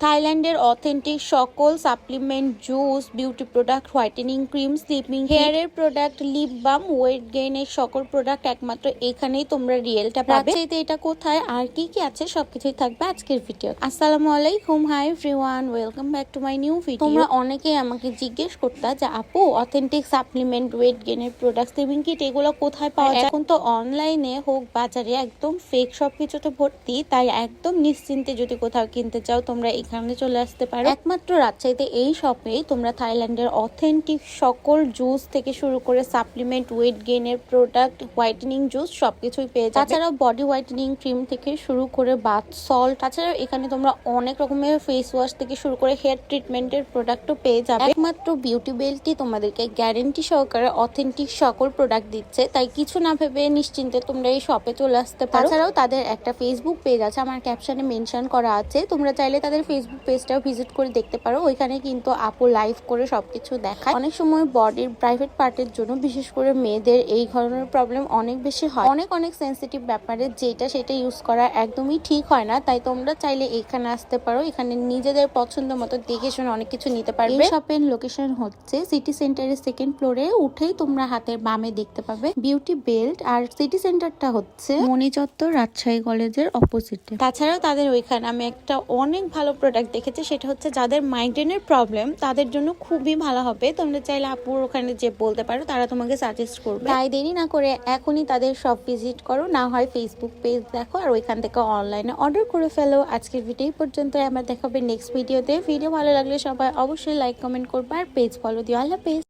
থাইল্যান্ডের অথেন্টিক সকল supplement, juice, beauty product, whitening cream, sleeping হেয়ারের প্রোডাক্ট, লিপ বাম, ওয়েট গেইনের সকল প্রোডাক্ট একমাত্র এখানেই তোমরা রিয়েলটা পাবে। এটা কোথায় আর কি কি আছে সবকিছুই থাকবে আজকের ভিডিও। আসসালামু আলাইকুম, hi everyone, welcome back to my new video. তোমরা অনেকেই আমাকে জিজ্ঞেস করতা যে আপু অথেন্টিক সাপ্লিমেন্ট, ওয়েট গেইনের প্রোডাক্ট, স্লিপিং কিট এগুলো কোথায় পাওয়া যায়? এখন তো অনলাইনে হোক বাজারে একদম ফেক সবকিছুতে ভর্তি, তাই একদম নিশ্চিন্তে যদি কোথাও কিনতে চাও তোমরা এখানে চলে আসতে পারো। একমাত্র রাজশাহীতে এই শপে তোমরা থাইল্যান্ডের অথেন্টিক সকল জুস থেকে শুরু করে সাপ্লিমেন্ট, ওয়েট গেইনের প্রোডাক্ট, হোয়াইটেনিং জুস সবকিছুই পেয়ে যাবে। তাছাড়াও বডি হোয়াইটেনিং ক্রিম থেকে শুরু করে বাথ সল্ট, তাছাড়াও এখানে তোমরা অনেক রকমের ফেস ওয়াশ থেকে শুরু করে হেয়ার ট্রিটমেন্টের প্রোডাক্টও পেয়ে যাবে। একমাত্র বিউটি বেল্টই তোমাদেরকে গ্যারেন্টি সহকারে অথেন্টিক সকল প্রোডাক্ট দিচ্ছে, তাই কিছু না ভেবে নিশ্চিন্তে তোমরা এই শপে চলে আসতে পারো। তাছাড়াও তাদের একটা ফেসবুক পেজ আছে, আমার ক্যাপশনে মেনশন করা আছে, তোমরা চাইলে তাদের ফেসবুক পেজটাও ভিজিট করে দেখতে পারো। ওইখানে কিন্তু আপু লাইভ করে সবকিছু দেখায়। অনেক সময় বডির প্রাইভেট পার্টের জন্য, বিশেষ করে মেয়েদের এই ধরনের প্রবলেম অনেক বেশি হয়। অনেক সেন্সিটিভ ব্যাপারে যেটা সেটা ইউজ করা একদমই ঠিক হয় না, তাই তোমরা চাইলে এখানে আসতে পারো। এখানে নিজেদের পছন্দ মতো দেখে শুনে অনেক কিছু নিতে পারবে। এই শপের লোকেশন হচ্ছে সিটি সেন্টারের সেকেন্ড ফ্লোরে উঠেই তোমরা হাতের বামে দেখতে পাবে বিউটি বেল্ট, আর সিটি সেন্টারটা হচ্ছে মণিচত্বর রাজশাহী কলেজের অপোজিটে। তাছাড়াও তাদের ওইখানে আমি একটা অনেক ভালো প্রোডাক্ট দেখেছি, সেটা হচ্ছে যাদের মাইগ্রেনের প্রবলেম তাদের জন্য খুবই ভালো হবে। তোমরা চাইলে আপুর ওখানে যে বলতে পারো, তারা তোমাকে সাজেস্ট করবে। তাই দেরি না করে এখনই তাদের সব ভিজিট করো, না হয় ফেসবুক পেজ দেখো আর ওইখান থেকে অনলাইনে অর্ডার করে ফেলো। আজকের ভিডিও পর্যন্ত, আমার দেখাবে নেক্সট ভিডিওতে। ভিডিও ভালো লাগলে সবাই অবশ্যই লাইক কমেন্ট করবে আর পেজ ফলো দিও। আল্লাহ হাফেজ।